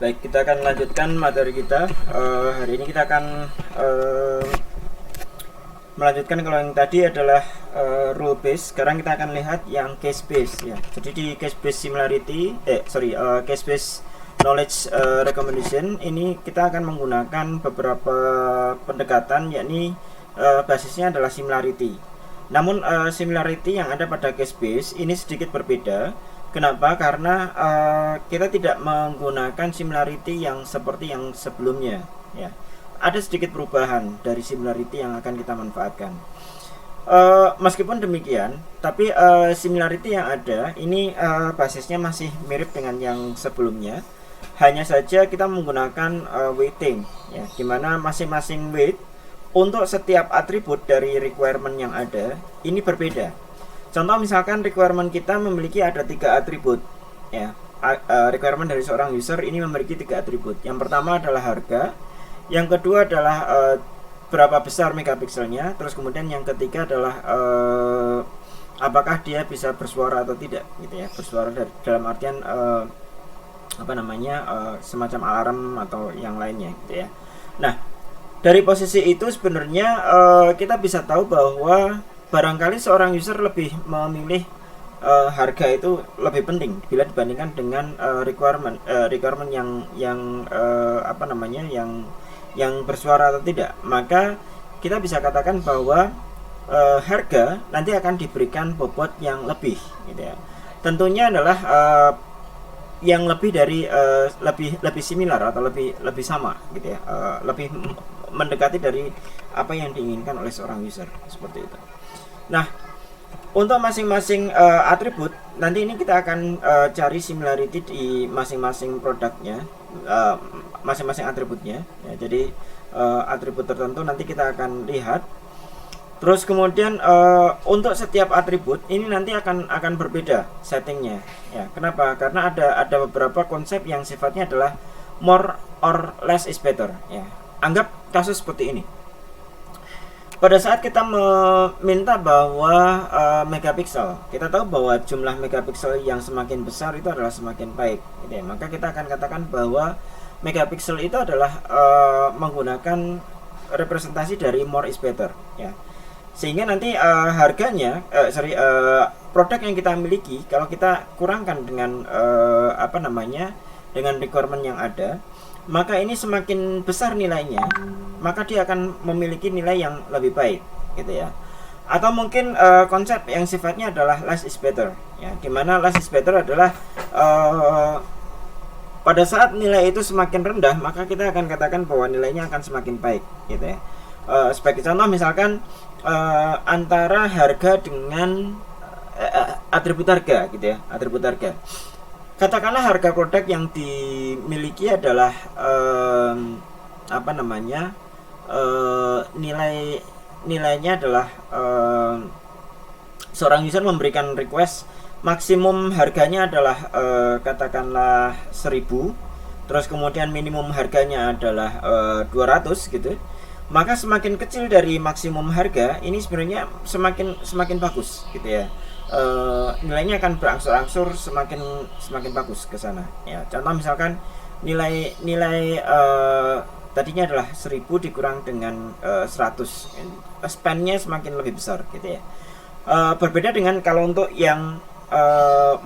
Baik, kita akan lanjutkan materi kita. Hari ini kita akan melanjutkan. Kalau yang tadi adalah rule base, sekarang kita akan lihat yang case base ya. Jadi di case base similarity, case base knowledge recommendation ini kita akan menggunakan beberapa pendekatan, yakni basisnya adalah similarity. Namun similarity yang ada pada case base ini sedikit berbeda. Kenapa? Karena kita tidak menggunakan similarity yang seperti yang sebelumnya ya. Ada sedikit perubahan dari similarity yang akan kita manfaatkan. Meskipun demikian, tapi similarity yang ada ini basisnya masih mirip dengan yang sebelumnya. Hanya saja kita menggunakan weighting ya, dimana masing-masing weight untuk setiap atribut dari requirement yang ada ini berbeda. Contoh misalkan requirement kita memiliki ada 3 atribut ya. Requirement dari seorang user ini memiliki 3 atribut. Yang pertama adalah harga, yang kedua adalah berapa besar megapikselnya, terus kemudian yang ketiga adalah apakah dia bisa bersuara atau tidak gitu ya. Bersuara dalam artian semacam alarm atau yang lainnya gitu ya. Nah, dari posisi itu sebenarnya kita bisa tahu bahwa barangkali seorang user lebih memilih harga itu lebih penting bila dibandingkan dengan requirement yang bersuara atau tidak. Maka kita bisa katakan bahwa harga nanti akan diberikan bobot yang lebih gitu ya. Tentunya adalah yang lebih dari lebih similar atau lebih sama gitu ya, lebih mendekati dari apa yang diinginkan oleh seorang user, seperti itu. Nah, untuk masing-masing atribut nanti ini kita akan cari similarity di masing-masing produknya, masing-masing atributnya ya. Jadi atribut tertentu nanti kita akan lihat. Terus kemudian untuk setiap atribut ini nanti akan berbeda settingnya ya. Kenapa? Karena ada beberapa konsep yang sifatnya adalah more or less is better ya. Anggap kasus seperti ini. Pada saat kita meminta bahwa megapiksel, kita tahu bahwa jumlah megapiksel yang semakin besar itu adalah semakin baik gitu ya. Maka kita akan katakan bahwa megapiksel itu adalah menggunakan representasi dari more is better ya. Sehingga nanti produk yang kita miliki kalau kita kurangkan dengan dengan requirement yang ada, maka ini semakin besar nilainya, maka dia akan memiliki nilai yang lebih baik gitu ya. Atau mungkin konsep yang sifatnya adalah less is better ya, dimana less is better adalah pada saat nilai itu semakin rendah, maka kita akan katakan bahwa nilainya akan semakin baik gitu ya. Sebagai contoh misalkan antara harga dengan atribut harga gitu ya, atribut harga. Katakanlah harga produk yang dimiliki adalah nilainya adalah seorang user memberikan request maksimum harganya adalah katakanlah 1000, terus kemudian minimum harganya adalah 200 gitu. Maka semakin kecil dari maksimum harga ini sebenarnya semakin bagus gitu ya. Nilainya akan berangsur-angsur semakin bagus ke sana ya. Contoh misalkan nilai tadinya adalah 1000 dikurang dengan 100, span-nya semakin lebih besar gitu ya. Berbeda dengan kalau untuk yang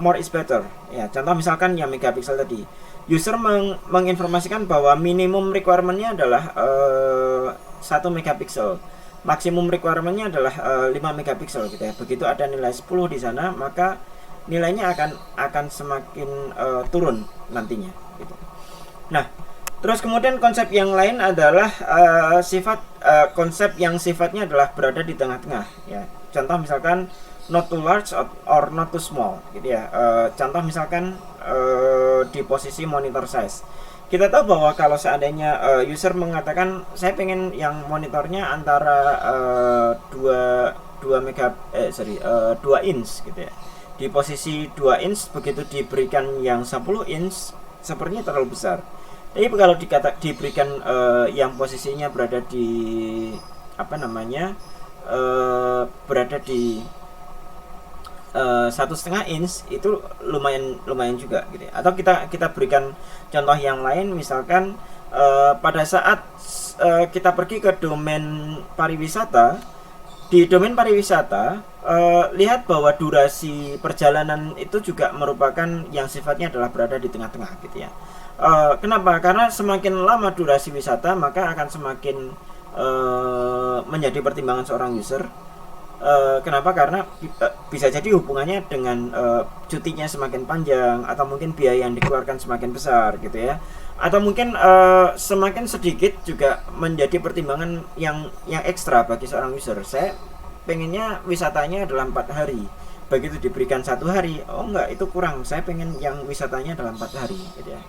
more is better ya. Contoh misalkan yang megapiksel tadi, user menginformasikan bahwa minimum requirement-nya adalah 1 megapiksel, maksimum requirement-nya adalah 5 megapiksel gitu ya. Begitu ada nilai 10 di sana, maka nilainya akan semakin turun nantinya gitu. Nah, terus kemudian konsep yang lain adalah konsep yang sifatnya adalah berada di tengah-tengah ya. Contoh misalkan not too large or not too small gitu ya. Contoh misalkan di posisi monitor size. Kita tahu bahwa kalau seandainya user mengatakan saya pengen yang monitornya antara 2 inch gitu ya. Di posisi 2 inch, begitu diberikan yang 10 inch sepertinya terlalu besar. Tapi kalau diberikan yang posisinya berada di berada di 1,5 inch itu lumayan juga gitu ya. Atau kita berikan contoh yang lain, misalkan pada saat kita pergi ke domain pariwisata, di domain pariwisata lihat bahwa durasi perjalanan itu juga merupakan yang sifatnya adalah berada di tengah-tengah gitu ya. Kenapa? Karena semakin lama durasi wisata maka akan semakin menjadi pertimbangan seorang user. Kenapa? Karena bisa jadi hubungannya dengan cutinya semakin panjang, atau mungkin biaya yang dikeluarkan semakin besar gitu ya, atau mungkin semakin sedikit juga menjadi pertimbangan yang ekstra bagi seorang user. Saya pengennya wisatanya adalah 4 hari, begitu diberikan 1 hari, oh enggak, itu kurang, saya pengen yang wisatanya dalam 4 hari gitu ya.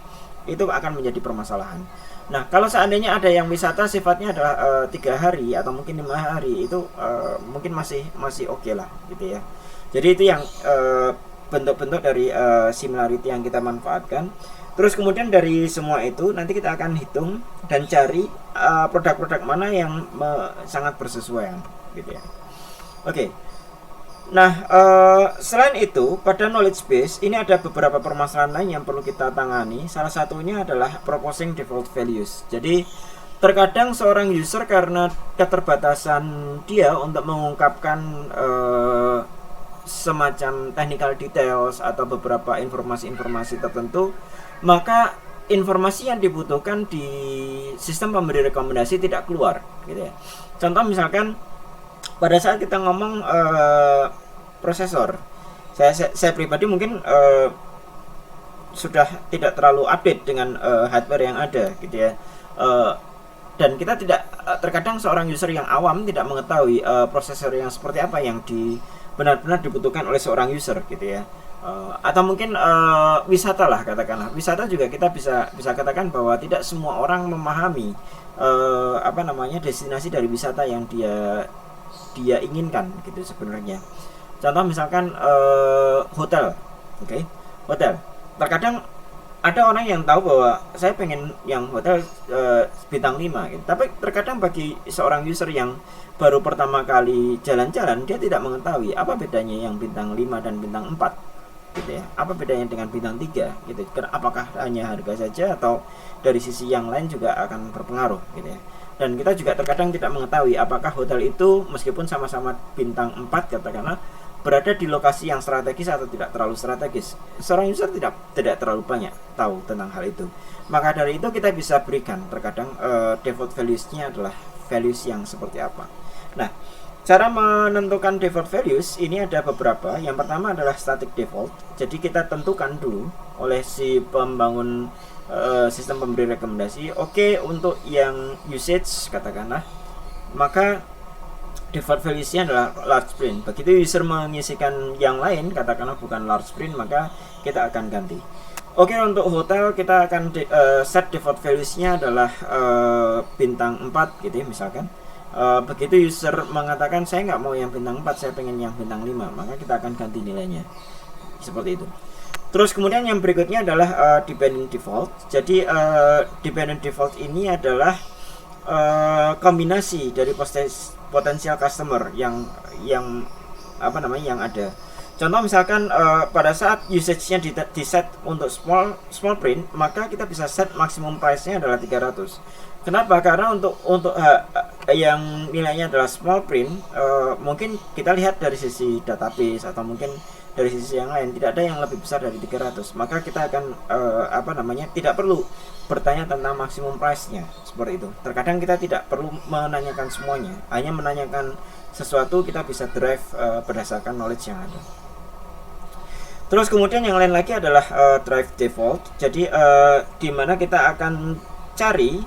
Itu akan menjadi permasalahan. Nah, kalau seandainya ada yang wisata sifatnya adalah 3 hari atau mungkin 5 hari, itu mungkin masih oke lah gitu ya. Jadi itu yang bentuk-bentuk dari similarity yang kita manfaatkan. Terus kemudian dari semua itu nanti kita akan hitung dan cari produk-produk mana yang sangat bersesuaian gitu ya. Oke. Nah, selain itu pada knowledge base ini ada beberapa permasalahan lain yang perlu kita tangani. Salah satunya adalah proposing default values. Jadi terkadang seorang user karena keterbatasan dia untuk mengungkapkan semacam technical details atau beberapa informasi-informasi tertentu, maka informasi yang dibutuhkan di sistem pemberi rekomendasi tidak keluar gitu ya. Contoh misalkan pada saat kita ngomong prosesor, saya pribadi mungkin sudah tidak terlalu update dengan hardware yang ada gitu ya, dan kita tidak, terkadang seorang user yang awam tidak mengetahui prosesor yang seperti apa yang benar-benar dibutuhkan oleh seorang user gitu ya. Atau mungkin wisata lah, katakanlah wisata juga kita bisa katakan bahwa tidak semua orang memahami destinasi dari wisata yang dia inginkan gitu sebenarnya. Contoh misalkan hotel, hotel. Terkadang ada orang yang tahu bahwa saya pengen yang hotel bintang 5 gitu. Tapi terkadang bagi seorang user yang baru pertama kali jalan-jalan, dia tidak mengetahui apa bedanya yang bintang 5 dan bintang 4 gitu ya. Apa bedanya dengan bintang 3 gitu. Apakah hanya harga saja atau dari sisi yang lain juga akan berpengaruh gitu ya. Dan kita juga terkadang tidak mengetahui apakah hotel itu meskipun sama-sama bintang 4 katakanlah berada di lokasi yang strategis atau tidak terlalu strategis. Seorang user tidak terlalu banyak tahu tentang hal itu. Maka dari itu kita bisa berikan terkadang default values-nya adalah values yang seperti apa. Nah, cara menentukan default values ini ada beberapa. Yang pertama adalah static default. Jadi kita tentukan dulu oleh si pembangun sistem pemberi rekomendasi, untuk yang usage katakanlah, maka default values-nya adalah large print. Begitu user mengisikan yang lain, katakanlah bukan large print, maka kita akan ganti. Untuk hotel kita akan set default values-nya adalah bintang 4 gitu ya, misalkan. Begitu user mengatakan saya nggak mau yang bintang 4, saya pengen yang bintang 5, maka kita akan ganti nilainya. Seperti itu. Terus kemudian yang berikutnya adalah dependent default. Jadi dependent default ini adalah kombinasi dari potensial customer yang ada. Contoh misalkan pada saat usage-nya di set untuk small print, maka kita bisa set maksimum price-nya adalah 300. Kenapa? Karena untuk yang nilainya adalah small print, mungkin kita lihat dari sisi database atau mungkin dari sisi yang lain tidak ada yang lebih besar dari 300. Maka kita akan tidak perlu bertanya tentang maksimum price-nya seperti itu. Terkadang kita tidak perlu menanyakan semuanya, hanya menanyakan sesuatu kita bisa drive berdasarkan knowledge yang ada. Terus kemudian yang lain lagi adalah drive default. Jadi di mana kita akan cari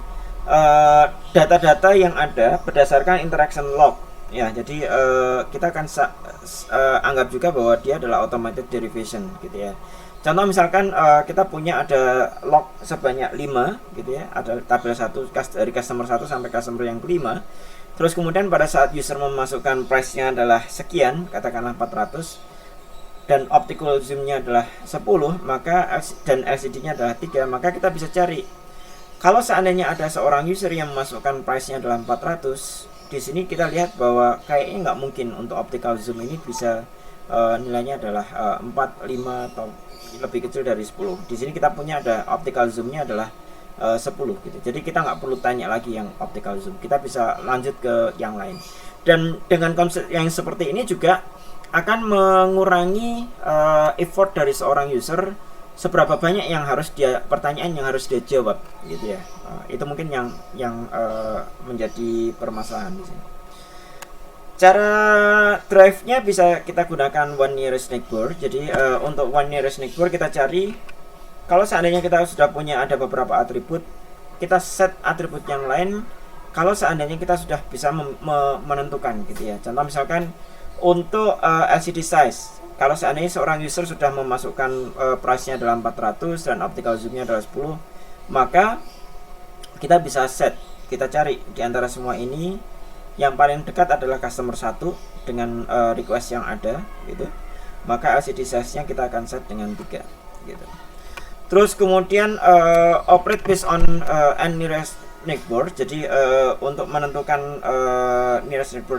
data-data yang ada berdasarkan interaction log ya. Jadi kita akan anggap juga bahwa dia adalah automated derivation gitu ya. Contoh misalkan kita punya ada log sebanyak 5 gitu ya, ada tabel 1 dari customer 1 sampai customer yang kelima. Terus kemudian pada saat user memasukkan price-nya adalah sekian, katakanlah 400, dan optical zoom-nya adalah 10, dan LCD-nya adalah 3, maka kita bisa cari. Kalau seandainya ada seorang user yang memasukkan price-nya adalah 400, di sini kita lihat bahwa kayaknya nggak mungkin untuk optical zoom ini bisa nilainya adalah 4, 5 atau lebih kecil dari 10. Di sini kita punya ada optical zoom-nya adalah 10 gitu. Jadi kita nggak perlu tanya lagi yang optical zoom. Kita bisa lanjut ke yang lain. Dan dengan konsep yang seperti ini juga akan mengurangi effort dari seorang user, seberapa banyak yang harus pertanyaan yang harus dia jawab gitu ya. Itu mungkin yang menjadi permasalahan di sini. Cara drive-nya bisa kita gunakan one nearest neighbor. Jadi untuk one nearest neighbor kita cari, kalau seandainya kita sudah punya ada beberapa atribut, kita set atribut yang lain kalau seandainya kita sudah bisa menentukan gitu ya. Contoh misalkan untuk LCD size, kalau seandainya seorang user sudah memasukkan price-nya adalah 400 dan optical zoom-nya adalah 10, maka kita bisa set, kita cari di antara semua ini yang paling dekat adalah customer 1 dengan request yang ada gitu. Maka LCD size-nya kita akan set dengan 3 gitu. Terus kemudian operate based on n nearest neighbor. Jadi untuk menentukan nearest neighbor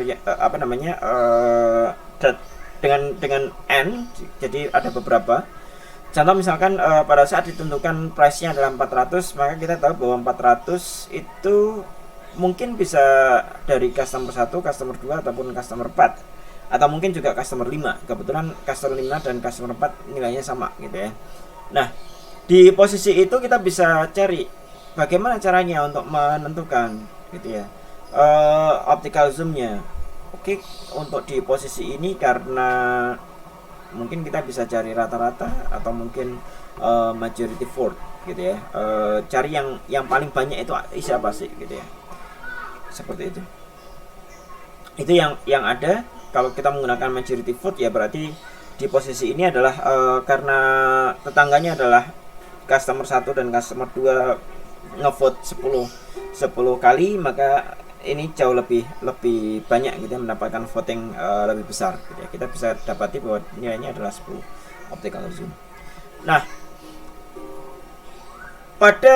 dengan n, jadi ada beberapa. Contoh misalkan pada saat ditentukan price-nya adalah 400, maka kita tahu bahwa 400 itu mungkin bisa dari customer 1, customer 2 ataupun customer 4, atau mungkin juga customer 5. Kebetulan customer 5 dan customer 4 nilainya sama gitu ya. Nah, di posisi itu kita bisa cari bagaimana caranya untuk menentukan gitu ya optical zoom-nya. Oke, untuk di posisi ini karena mungkin kita bisa cari rata-rata atau mungkin majority vote gitu ya. Cari yang paling banyak itu siapa sih gitu ya. Seperti itu yang ada. Kalau kita menggunakan majority vote ya berarti di posisi ini adalah karena tetangganya adalah customer 1 dan customer 2 ngevote 10 kali, maka ini jauh lebih banyak gitu ya, mendapatkan voting lebih besar gitu ya. Kita bisa dapati bahwa nilainya adalah 10 optical zoom. Nah, pada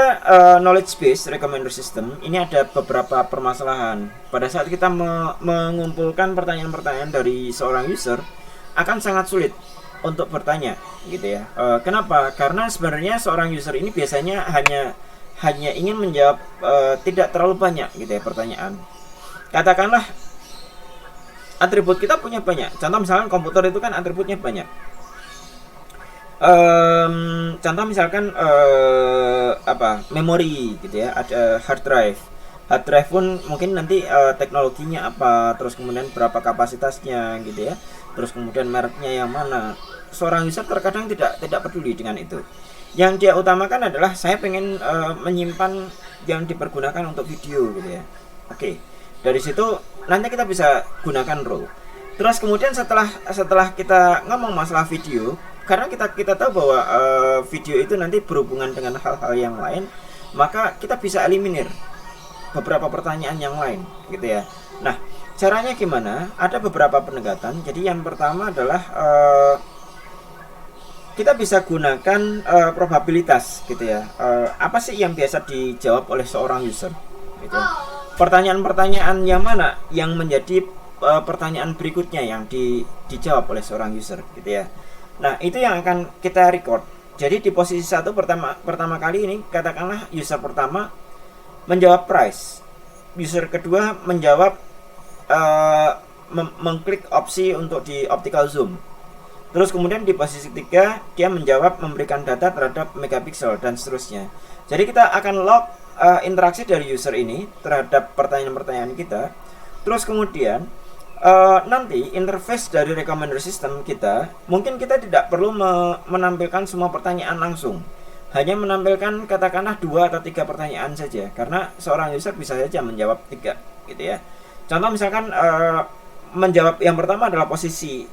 knowledge base recommender system ini ada beberapa permasalahan. Pada saat kita mengumpulkan pertanyaan-pertanyaan dari seorang user, akan sangat sulit untuk bertanya gitu ya. Kenapa? Karena sebenarnya seorang user ini biasanya hanya ingin menjawab tidak terlalu banyak gitu ya pertanyaan. Katakanlah atribut kita punya banyak. Contoh misalkan komputer itu kan atributnya banyak. Contoh misalkan memori gitu ya, ada hard drive pun mungkin nanti teknologinya apa, terus kemudian berapa kapasitasnya gitu ya, terus kemudian mereknya yang mana. Seorang user terkadang tidak peduli dengan itu. Yang dia utamakan adalah saya pengen menyimpan yang dipergunakan untuk video gitu ya. Oke, dari situ nanti kita bisa gunakan role. Terus kemudian setelah kita ngomong masalah video, karena kita tahu bahwa video itu nanti berhubungan dengan hal-hal yang lain, maka kita bisa eliminir beberapa pertanyaan yang lain gitu ya. Nah, caranya gimana? Ada beberapa pendekatan. Jadi yang pertama adalah kita bisa gunakan probabilitas gitu ya. Apa sih yang biasa dijawab oleh seorang user gitu ya. Pertanyaan-pertanyaan yang mana yang menjadi pertanyaan berikutnya yang dijawab oleh seorang user gitu ya. Nah, itu yang akan kita record. Jadi di posisi 1 pertama kali ini, katakanlah user pertama menjawab price, user kedua menjawab mengklik opsi untuk di optical zoom. Terus kemudian di posisi 3 dia menjawab memberikan data terhadap megapiksel dan seterusnya. Jadi kita akan log interaksi dari user ini terhadap pertanyaan-pertanyaan kita. Terus kemudian nanti interface dari recommender system kita, mungkin kita tidak perlu menampilkan semua pertanyaan langsung, hanya menampilkan katakanlah 2 atau 3 pertanyaan saja, karena seorang user bisa saja menjawab 3 gitu ya. Contoh misalkan menjawab yang pertama adalah posisi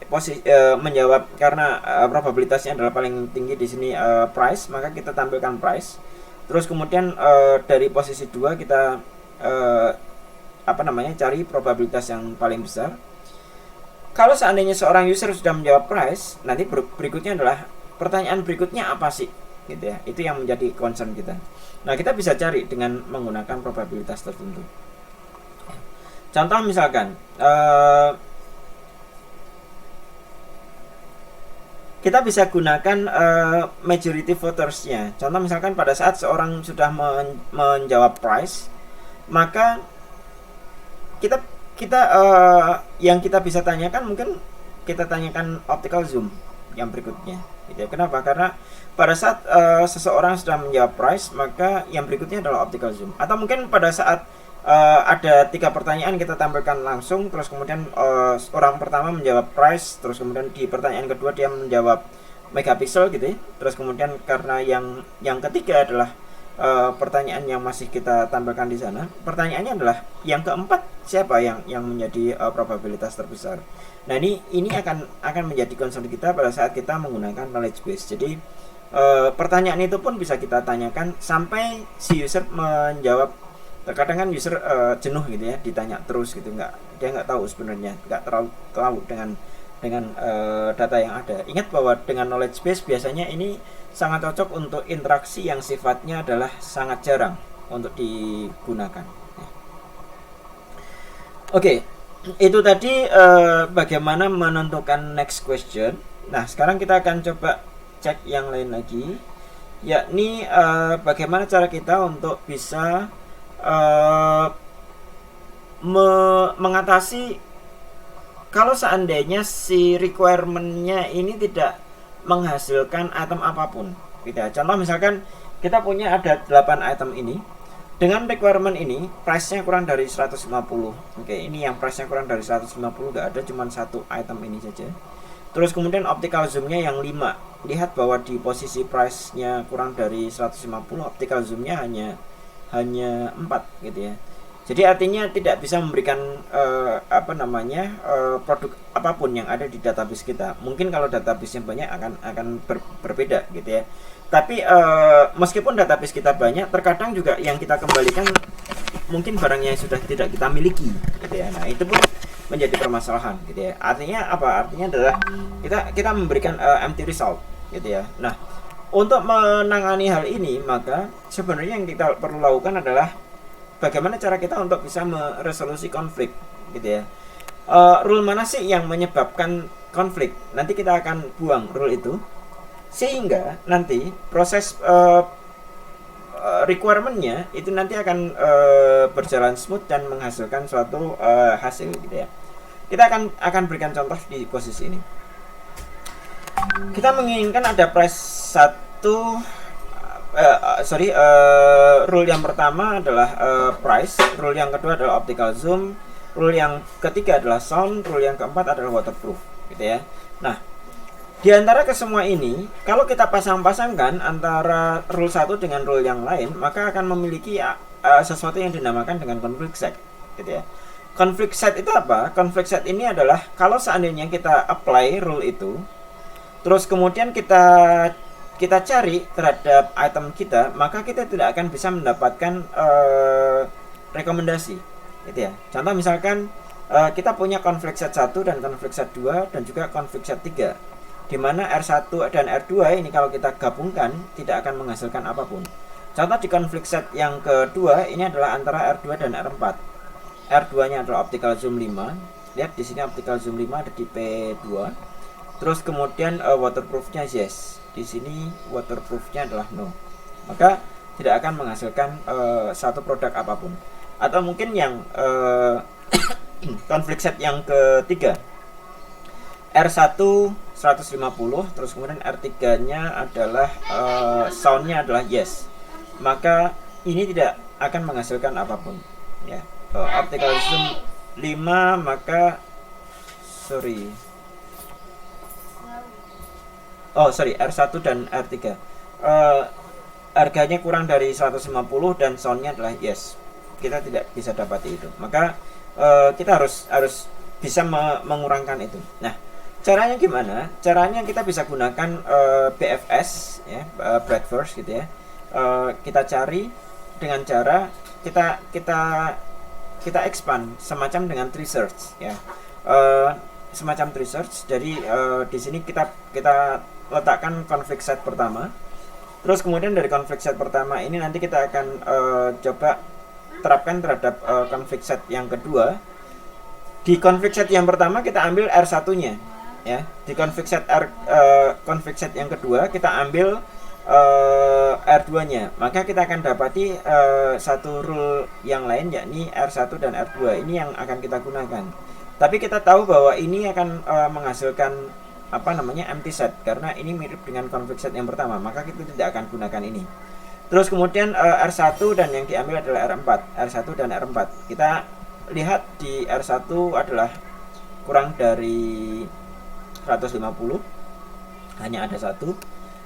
menjawab karena probabilitasnya adalah paling tinggi di sini price, maka kita tampilkan price. Terus kemudian dari posisi 2 kita cari probabilitas yang paling besar. Kalau seandainya seorang user sudah menjawab price, nanti berikutnya adalah pertanyaan berikutnya apa sih gitu ya. Itu yang menjadi concern kita. Nah, kita bisa cari dengan menggunakan probabilitas tertentu. Contoh misalkan kita bisa gunakan majority votersnya. Contoh misalkan pada saat seorang sudah menjawab price, maka kita kita yang kita bisa tanyakan, mungkin kita tanyakan optical zoom yang berikutnya gitu ya. Kenapa? Karena pada saat seseorang sudah menjawab price, maka yang berikutnya adalah optical zoom. Atau mungkin pada saat ada 3 pertanyaan kita tampilkan langsung, terus kemudian orang pertama menjawab price, terus kemudian di pertanyaan kedua dia menjawab megapixel gitu ya. Terus kemudian karena yang ketiga adalah pertanyaan yang masih kita tampilkan di sana, pertanyaannya adalah yang keempat siapa yang menjadi probabilitas terbesar. Nah, ini akan menjadi concern kita pada saat kita menggunakan knowledge base. Jadi pertanyaan itu pun bisa kita tanyakan sampai si user menjawab. Terkadang kan user jenuh gitu ya, ditanya terus gitu, dia nggak tahu sebenarnya, nggak terlalu tahu dengan data yang ada. Ingat bahwa dengan knowledge base biasanya ini sangat cocok untuk interaksi yang sifatnya adalah sangat jarang untuk digunakan. Oke, itu tadi bagaimana menentukan next question. Nah, sekarang kita akan coba cek yang lain lagi, yakni bagaimana cara kita untuk bisa mengatasi kalau seandainya si requirement-nya ini tidak menghasilkan item apapun gitu ya. Contoh misalkan kita punya ada 8 item ini, dengan requirement ini price-nya kurang dari 150. Oke, ini yang price-nya kurang dari 150 nggak ada, cuma satu item ini saja. Terus kemudian optical zoom-nya yang 5. Lihat bahwa di posisi price-nya kurang dari 150, optical zoom-nya hanya 4 gitu ya. Jadi artinya tidak bisa memberikan produk apapun yang ada di database kita. Mungkin kalau database yang banyak akan berbeda gitu ya. Tapi meskipun database kita banyak, terkadang juga yang kita kembalikan mungkin barangnya yang sudah tidak kita miliki gitu ya. Nah, itu pun menjadi permasalahan gitu ya. Artinya apa? Artinya adalah kita memberikan empty result gitu ya. Nah, untuk menangani hal ini, maka sebenarnya yang kita perlu lakukan adalah bagaimana cara kita untuk bisa meresolusi konflik gitu ya. Rule mana sih yang menyebabkan konflik? Nanti kita akan buang rule itu, sehingga nanti proses requirement-nya itu nanti akan berjalan smooth dan menghasilkan suatu hasil gitu ya. Kita akan berikan contoh di posisi ini. Kita menginginkan ada price rule yang pertama adalah price, rule yang kedua adalah optical zoom, rule yang ketiga adalah sound, rule yang keempat adalah waterproof gitu ya. Nah, di antara kesemua ini, kalau kita pasang-pasangkan antara rule 1 dengan rule yang lain, maka akan memiliki sesuatu yang dinamakan dengan conflict set gitu ya. Conflict set itu apa? Conflict set ini adalah kalau seandainya kita apply rule itu, terus kemudian kita cari terhadap item kita, maka kita tidak akan bisa mendapatkan rekomendasi gitu ya. Contoh misalkan kita punya conflict set 1 dan conflict set 2 dan juga conflict set 3, di mana R1 dan R2 ini kalau kita gabungkan tidak akan menghasilkan apapun. Contoh di conflict set yang kedua ini adalah antara R2 dan R4. R2-nya adalah optical zoom 5. Lihat di sini optical zoom 5 ada di P2. Terus kemudian waterproof-nya yes. Di sini waterproof-nya adalah no. Maka tidak akan menghasilkan satu produk apapun. Atau mungkin yang conflict set yang ketiga, R1 150, terus kemudian R3-nya adalah sound-nya adalah yes. Maka ini tidak akan menghasilkan apapun ya. Optical zoom 5 maka R1 dan R3 harganya kurang dari 150 dan soundnya adalah yes. Kita tidak bisa dapati itu. Maka kita harus bisa mengurangkan itu. Nah, caranya gimana? Caranya kita bisa gunakan BFS ya, breadth first gitu ya. Kita cari dengan cara kita expand semacam dengan tree search ya. Semacam tree search. Jadi di sini kita letakkan conflict set pertama. Terus kemudian dari conflict set pertama ini nanti kita akan coba terapkan terhadap conflict set yang kedua. Di conflict set yang pertama kita ambil R1-nya ya. Di config set config set yang kedua kita ambil R2-nya, maka kita akan dapati satu rule yang lain, yakni R1 dan R2 ini yang akan kita gunakan. Tapi kita tahu bahwa ini akan menghasilkan empty set, karena ini mirip dengan config set yang pertama, maka kita tidak akan gunakan ini. Terus kemudian R1 dan yang diambil adalah R4, R1 dan R4. Kita lihat di R1 adalah kurang dari 150, hanya ada satu.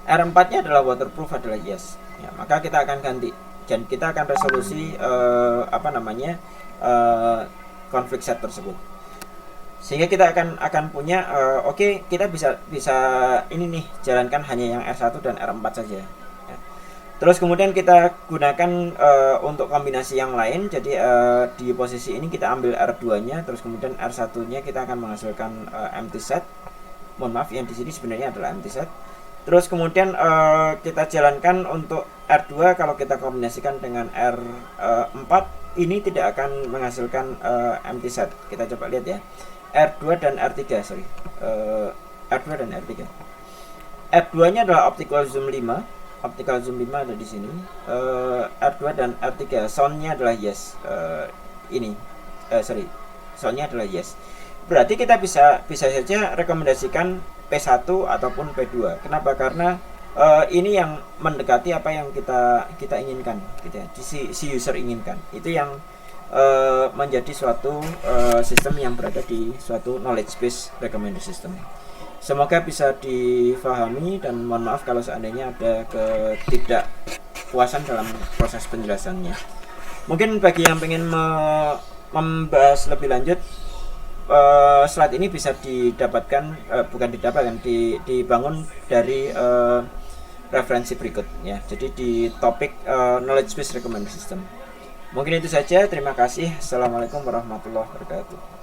R4 nya adalah waterproof, adalah yes ya, maka kita akan ganti dan kita akan resolusi config set tersebut, sehingga kita akan punya oke, kita bisa ini nih, jalankan hanya yang R1 dan R4 saja ya. Terus kemudian kita gunakan untuk kombinasi yang lain. Jadi di posisi ini kita ambil R2 nya, terus kemudian R1 nya kita akan menghasilkan empty set. Mohon maaf, yang di sini sebenarnya adalah empty set. Terus kemudian kita jalankan untuk R2, kalau kita kombinasikan dengan R4 ini tidak akan menghasilkan empty set. Kita coba lihat ya, R2 dan R3, R2 dan R3. R2 nya adalah optical zoom 5, optical zoom 5 ada di sini. R2 dan R3, sound-nya adalah yes. Sound-nya adalah yes. Berarti kita bisa saja rekomendasikan P1 ataupun P2. Kenapa? Karena ini yang mendekati apa yang kita inginkan, gitu ya. Si user inginkan. Itu yang menjadi suatu sistem yang berada di suatu knowledge base recommender system. Semoga bisa difahami, dan mohon maaf kalau seandainya ada ketidakpuasan dalam proses penjelasannya. Mungkin bagi yang ingin membahas lebih lanjut, slide ini bisa didapatkan, dibangun dari referensi berikut ya. Jadi di topik knowledge based recommender system. Mungkin itu saja. Terima kasih. Assalamualaikum warahmatullahi wabarakatuh.